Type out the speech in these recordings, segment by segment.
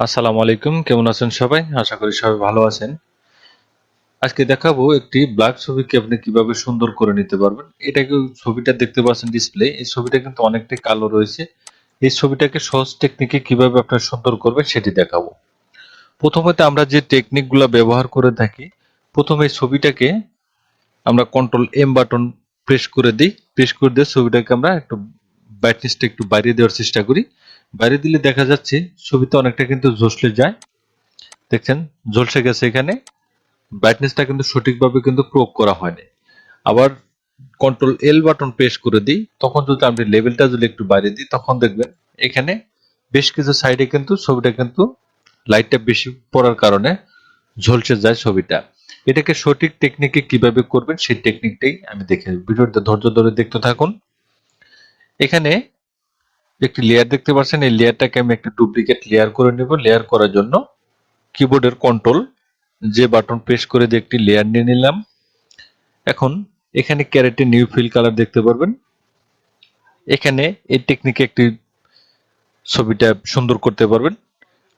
আসসালামু আলাইকুম, কেমন আছেন সবাই? আশা করি সবাই ভালো আছেন। আজকে দেখাবো একটি ব্ল্যাক ছবিকে আপনি কিভাবে সুন্দর করে নিতে পারবেন। এটাকে ছবিটা দেখতে পাচ্ছেন ডিসপ্লে, এই ছবিটা কিন্তু অনেকটাই কালো রয়েছে। এই ছবিটাকে সহজ টেকনিকে কিভাবে আপনারা সুন্দর করবেন সেটি দেখাবো। প্রথমত আমরা যে টেকনিকগুলো ব্যবহার করে থাকি, প্রথমে এই ছবিটাকে আমরা কন্ট্রোল এম বাটন প্রেস করে দিই। প্রেস করে দিয়ে ছবিটাকে আমরা একটু ব্রাইটনেসটা একটু বাড়িয়ে দেওয়ার চেষ্টা করি। বাড়িয়ে দিলে দেখা যাচ্ছে ছবিতে অনেকটা কিন্তু ঝলসে যায়। দেখছেন ঝলসে গেছে এখানে। ব্রাইটনেসটা কিন্তু সঠিকভাবে কিন্তু প্রয়োগ করা হয়নি। আবার কন্ট্রোল এল বাটন প্রেস করে দিই, তখন যদি আপনি লেভেলটা যদি একটু বাড়িয়ে দিই, তখন দেখবেন এখানে বেশ কিছু সাইডে কিন্তু ছবিটা কিন্তু লাইটটা বেশি পড়ার কারণে ঝলসে যায় ছবিটা। এটাকে সঠিক টেকনিকে কিভাবে করবেন সেই টেকনিকটাই আমি দেখে ভিডিওতে ধৈর্য ধরে দেখতে থাকুন। এখানে একটি লেয়ার দেখতে পাচ্ছেন, এই লেয়ারটাকে আমি একটা ডুপ্লিকেট লেয়ার করে নেব। লেয়ার করার জন্য কিবোর্ডের কন্ট্রোল যে বাটন প্রেস করে দিয়ে একটি লেয়ার নিয়ে নিলাম। এখন এখানে ক্যারেটে নিউ ফিল কালার দেখতে পারবেন। এখানে এই টেকনিকে একটি ছবিটা সুন্দর করতে পারবেন।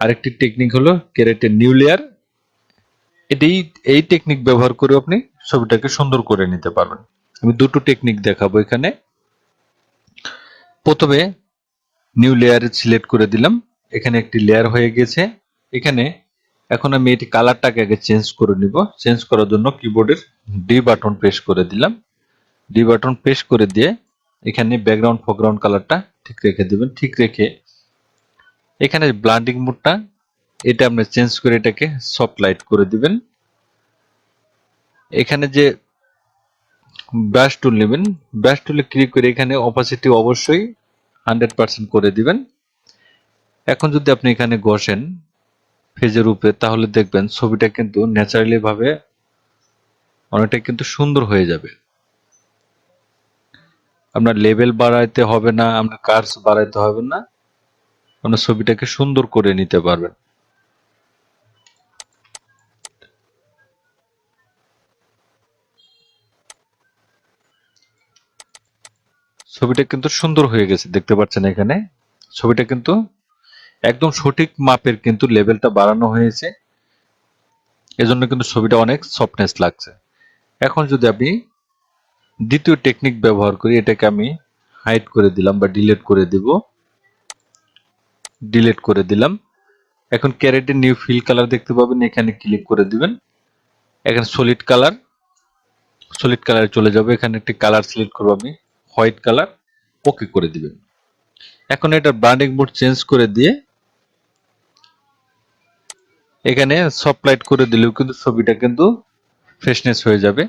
আরেকটি টেকনিক হলো ক্যারেটে নিউ লেয়ার। এই টেকনিক ব্যবহার করে আপনি ছবিটাকে সুন্দর করে নিতে পারবেন। আমি দুটো টেকনিক দেখাবো এখানে। প্রথমে নিউ লেয়ারে সিলেক্ট করে দিলাম, এখানে একটি লেয়ার হয়ে গেছে। এখানে এখন আমি এটি কালারটাকে আগে চেঞ্জ করে নিব। চেঞ্জ করার জন্য কিবোর্ডের ডি বাটন প্রেস করে দিলাম। ডি বাটন প্রেস করে দিয়ে এখানে ব্যাকগ্রাউন্ড ফরগ্রাউন্ড কালারটা ঠিক রেখে দিবেন। ঠিক রেখে এখানে ব্লান্ডিং মোডটা এটা আপনি চেঞ্জ করে এটাকে সফট লাইট করে দিবেন। এখানে যে ব্রাশ টুল নেবেন, ব্রাশ টুলে ক্লিক করে এখানে অপাসিটি অবশ্যই 100% করে দিবেন। এখন যদি আপনি এখানে ঘষেন ফেজের উপরে, তাহলে দেখবেন ছবিটা কিন্তু ন্যাচারালি ভাবে অনেকটা কিন্তু সুন্দর হয়ে যাবে। আপনার লেভেল বাড়াইতে হবে না, আপনার কার্স বাড়াইতে হবে না, আপনার ছবিটাকে সুন্দর করে নিতে পারবেন। ছবিটা কিন্তু সুন্দর হয়ে গেছে, দেখতে পাচ্ছেন এখানে ছবিটা কিন্তু একদম সঠিক মাপের কিন্তু লেভেলটা বাড়ানো হয়েছে, এজন্য কিন্তু ছবিটা অনেক সফটনেস লাগছে। এখন যদি আমি দ্বিতীয় টেকনিক ব্যবহার করি, এটাকে আমি হাইড করে দিলাম বা ডিলিট করে দিব। ডিলিট করে দিলাম। এখন ক্যারেটে নিউ ফিল কালার দেখতে পাবেন, এখানে ক্লিক করে দিবেন। এখানে সলিড কালারে চলে যাবে। এখানে একটি কালার সিলেক্ট করবো আমি, হোয়াইট কালার, ওকে করে দিবেন। এখন এটা ব্লান্ডিং মোড চেঞ্জ করে দিয়ে এখানে সফট লাইট করে দিলেও কিন্তু ছবিটা কিন্তু ফ্রেশনেস হয়ে যাবে।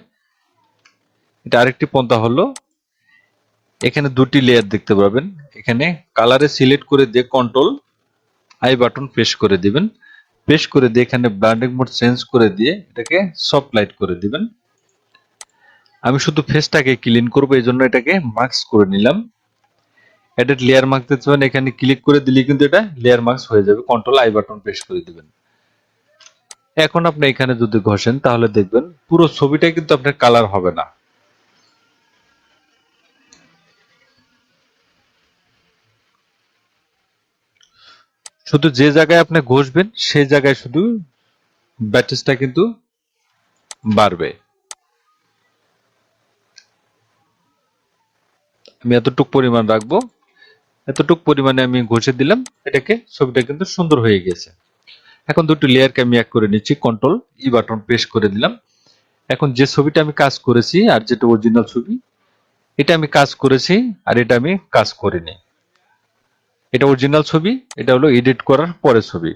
এটা আরেকটি পন্থা হলো, এখানে দুটি লেয়ার দেখতে পাবেন, এখানে কালারে সিলেক্ট করে দিয়ে কন্ট্রোল আই বাটন প্রেস করে দিবেন। প্রেস করে দিয়ে এখানে ব্লান্ডিং মোড চেঞ্জ করে দিয়ে এটাকে সফট লাইট করে দিবেন। আমি শুধু ফেসটাকে ক্লিন করবো, এই জন্য এটাকে মাস্ক করে নিলাম। এডিট লেয়ার মাস্ক দেখতে পাবেন, এখানে ক্লিক করে দিলে কিন্তু এটা লেয়ার মাস্ক হয়ে যাবে। কন্ট্রোল আই বাটন প্রেস করে দিবেন। এখন আপনি এখানে যদি ঘষেন, তাহলে দেখবেন পুরো ছবিটা কিন্তু আপনার কালার হবে না। শুধু যে জায়গায় আপনি ঘষবেন সেই জায়গায় শুধু ব্যাটেসটা কিন্তু বাড়বে। আমি এতটুক পরিমাণ রাখবো, এতটুক পরিমাণে আমি ঘষে দিলাম, এটাকে ছবিটা কিন্তু সুন্দর হয়ে গেছে। এখন দুটো লেয়ারকে আমি এক করে নিচ্ছি, কন্ট্রোল ই বাটন প্রেস করে দিলাম। এখন যে ছবিটা আমি কাজ করেছি আর যেটা অরিজিনাল ছবি, এটা আমি কাজ করেছি আর এটা আমি কাজ করিনি। এটা অরিজিনাল ছবি, এটা হলো এডিট করার পরে ছবি।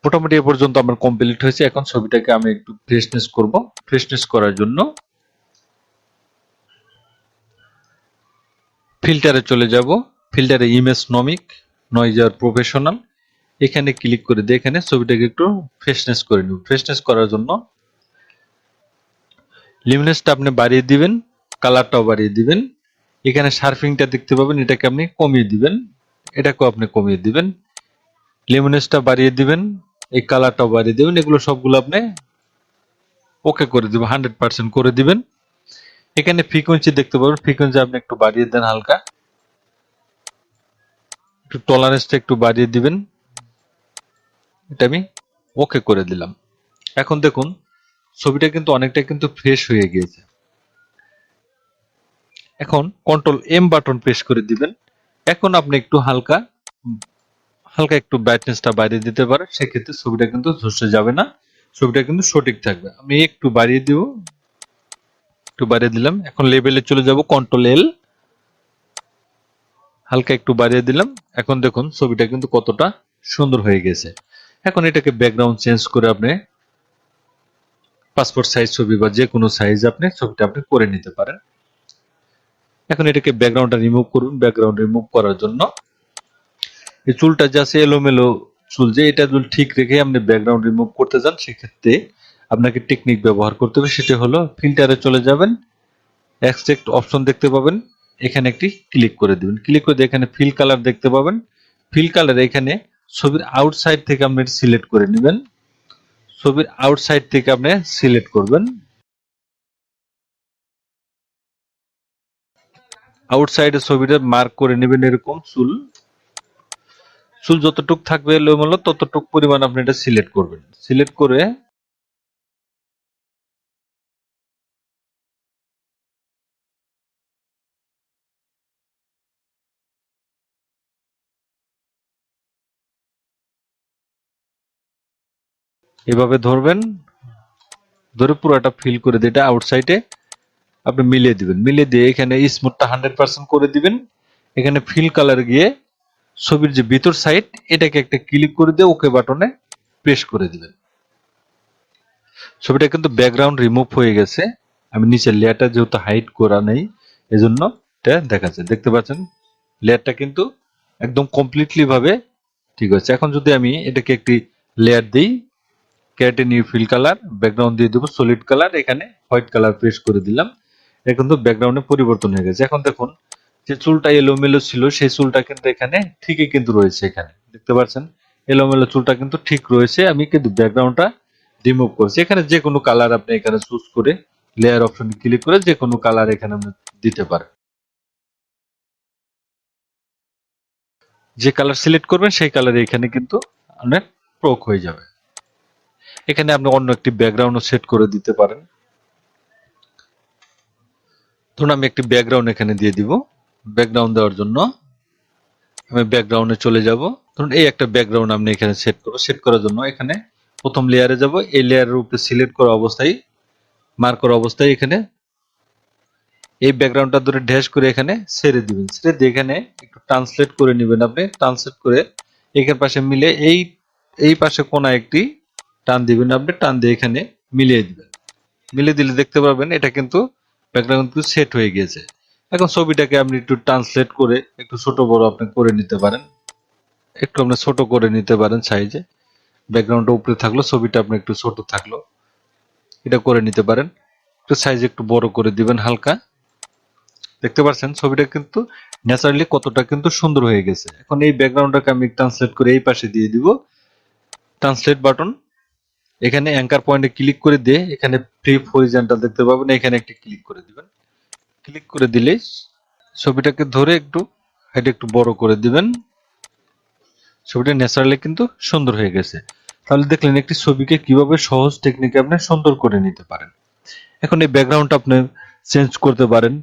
মোটামুটি এ পর্যন্ত আমার কমপ্লিট হয়েছে। এখন ছবিটাকে আমি একটু ফ্রেশনেস করব। ফ্রেশনেস করার জন্য ফিল্টারে চলে যাব। ফিল্টারে ইমেজ নমিক, নয়েজ আর প্রফেশনাল, এখানে ক্লিক করে দিয়ে এখানে ছবিটাকে একটু ফ্রেশনেস করে নিব। ফ্রেশনেস করার জন্য লিমিনেসটা আপনি বাড়িয়ে দিবেন, কালারটাও বাড়িয়ে দিবেন। এখানে শার্পিংটা দেখতে পাবেন, এটাকে আপনি কমিয়ে দিবেন, এটাকেও আপনি কমিয়ে দিবেন। লিমিনেসটা বাড়িয়ে দিবেন, এই কালারটাও বাড়িয়ে দিবেন। এগুলো সবগুলো আপনি ওকে করে দিবেন, 100% করে দিবেন। এখানে ফ্রিকোয়েন্সি দেখতে পাবেন, ফ্রিকোয়েন্সি আপনি একটু বাড়িয়ে দেন হালকা, একটু টলারেন্সটা একটু বাড়িয়ে দিবেন। এটা আমি ওকে করে দিলাম। এখন দেখুন ছবিটা কিন্তু অনেকটা কিন্তু ফ্রেশ হয়ে গিয়েছে। এখন কন্ট্রোল এম বাটন প্রেস করে দিবেন। এখন আপনি একটু হালকা হালকা একটু ব্রাইটনেসটা বাড়িয়ে দিতে পারেন, সেক্ষেত্রে ছবিটা কিন্তু ঝলসে যাবে না, ছবিটা কিন্তু সঠিক থাকবে। আমি একটু বাড়িয়ে দিব, একটু বাড়িয়ে দিলাম। এখন লেভেলে চলে যাব, কন্ট্রোল এল, হালকা একটু বাড়িয়ে দিলাম। এখন দেখুন ছবিটা কিন্তু কতটা সুন্দর হয়ে গেছে। এখন এটাকে ব্যাকগ্রাউন্ড চেঞ্জ করে আপনি পাসপোর্ট সাইজ ছবি বা যে কোনো সাইজ আপনি ছবিটা আপনি করে নিতে পারেন। এখন এটাকে ব্যাকগ্রাউন্ডটা রিমুভ করুন। ব্যাকগ্রাউন্ড রিমুভ করার জন্য এই চুলটা যে আছে এলোমেলো চুল, যে এটা যদি ঠিক রেখে আপনি ব্যাকগ্রাউন্ড রিমুভ করতে যান, সেক্ষেত্রে আপনাকে টেকনিক ব্যবহার করতে হবে। সেটা হলো ফিল্টারে চলে যাবেন, এক্সট্রাক্ট অপশন দেখতে পাবেন, এখানে একটি ক্লিক করে দিবেন। ক্লিক করে দিয়ে এখানে ফিল কালার দেখতে পাবেন। ফিল কালার এখানে ছবির আউটসাইড থেকে আপনি সিলেক্ট করে নেবেন। ছবির আউটসাইড থেকে আপনি সিলেক্ট করবেন। আউটসাইডে ছবিটা মার্ক করে নেবেন। এরকম চুল চুল যতটুক থাকবে এলোমেলো ততটুক পরিমাণ আপনি এটা সিলেক্ট করবেন। সিলেক্ট করে এভাবে ধরবেন, ধরে পুরোটা ফিল করে দিয়ে এটা আউটসাইডে আপনি মিলিয়ে দিবেন। মিলিয়ে দিয়ে এখানে স্মুথটা 100% করে দিবেন। এখানে ফিল কালার গিয়ে ছবির যে ভিতর সাইড, এটাকে একটা ক্লিক করে দিয়ে ওকে বাটনে প্রেস করে দিবেন। ছবিটা কিন্তু ব্যাকগ্রাউন্ড রিমুভ হয়ে গেছে। আমি নিচের লেয়ারটা যেহেতু হাইড করা নেই, এজন্য এটা দেখাচ্ছে। দেখতে পাচ্ছেন লেয়ারটা কিন্তু একদম কমপ্লিটলি ভাবে ঠিক আছে। এখন যদি আমি এটাকে একটি লেয়ার দিই, ক্যারেটে নিউ ফিল কালার, ব্যাকগ্রাউন্ড দিয়ে দেবো সলিড কালার, এখানে হোয়াইট কালার প্রেস করে দিলাম। এটা কিন্তু ব্যাকগ্রাউন্ডে পরিবর্তন হয়ে গেছে। এখন দেখুন যে চুলটা এলোমেলো ছিল, সেই চুলটা কিন্তু এখানে ঠিকই কিন্তু রয়েছে। এখানে দেখতে পাচ্ছেন এলোমেলো চুলটা কিন্তু ঠিক রয়েছে। আমি কিন্তু ব্যাকগ্রাউন্ডটা রিমুভ করছি। এখানে যে কোনো কালার আপনি এখানে চুজ করে লেয়ার অপশনে ক্লিক করে যে কোনো কালার এখানে আপনি দিতে পারেন। যে কালার সিলেক্ট করবেন সেই কালার এখানে কিন্তু আপনার প্রয়োগ হয়ে যাবে। এখানে আপনি অন্য একটি ব্যাকগ্রাউন্ডও সেট করে দিতে পারেন। ধরুন আমি একটি ব্যাকগ্রাউন্ড এখানে দিয়ে দিব। ব্যাকগ্রাউন্ড দেওয়ার জন্য আমি ব্যাকগ্রাউন্ডে চলে যাব। ধরুন এই একটা ব্যাকগ্রাউন্ড আমি এখানে সেট করব। সেট করার জন্য এখানে প্রথম লেয়ারে যাব। এই লেয়ারের উপরে সিলেক্ট করা অবস্থায়, মার্ক করা অবস্থায় এখানে এই ব্যাকগ্রাউন্ডটা ধরে ড্যাশ করে এখানে ছেড়ে দিবেন। ছেড়ে দিয়ে এখানে একটু ট্রান্সলেট করে নেবেন। আপনি ট্রান্সলেট করে এখানে পাশে মিলে এই পাশে কোনা একটি টান দিবেন। আপনি টান দিয়ে এখানে মিলিয়ে দিবেন। মিলিয়ে দিলে দেখতে পাবেন এটা কিন্তু ব্যাকগ্রাউন্ড কিন্তু সেট হয়ে গিয়েছে। এখন ছবিটাকে আপনি একটু ট্রান্সলেট করে একটু ছোট বড় আপনি করে নিতে পারেন। একটু আপনি ছোট করে নিতে পারেন সাইজে। ব্যাকগ্রাউন্ডটা উপরে থাকলো, ছবিটা আপনি একটু ছোট থাকলো, এটা করে নিতে পারেন। একটু সাইজ একটু বড় করে দিবেন হালকা। দেখতে পাচ্ছেন ছবিটা কিন্তু ন্যাচারালি কতটা কিন্তু সুন্দর হয়ে গেছে। এখন এই ব্যাকগ্রাউন্ডটাকে আমি ট্রান্সলেট করে এই পাশে দিয়ে দিব। ট্রান্সলেট বাটন, এখানে অ্যাঙ্কার পয়েন্টে ক্লিক করে দিয়ে এখানে ফ্লিপ হরিজন্টাল দেখতে পাবেন, এখানে একটি ক্লিক করে দিবেন। ক্লিক করে দিলেই ছবিটাকে ধরে একটু এটা একটু বড় করে দিবেন। ছবিটা ন্যাচারালি কিন্তু সুন্দর হয়ে গেছে। তাহলে দেখলেন একটি ছবিকে কিভাবে সহজ টেকনিকে আপনি সুন্দর করে নিতে পারেন। এখন এই ব্যাকগ্রাউন্ডটা আপনি চেঞ্জ করতে পারেন,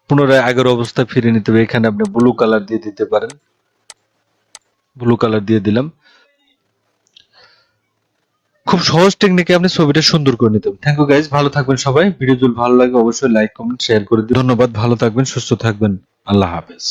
পুনরায় আগের অবস্থায় ফিরে নিতে হবে। এখানে আপনি ব্লু কালার দিয়ে দিতে পারেন। ব্লু কালার দিয়ে দিলাম। খুব সহজ টেকনিকে আপনি ছবিটা সুন্দর করে নিতে হবে। থ্যাংক ইউ গাইজ, ভালো থাকবেন সবাই। ভিডিও যদি ভালো লাগে অবশ্যই লাইক কমেন্ট শেয়ার করে দিন। ধন্যবাদ, ভালো থাকবেন, সুস্থ থাকবেন। আল্লাহ হাফেজ।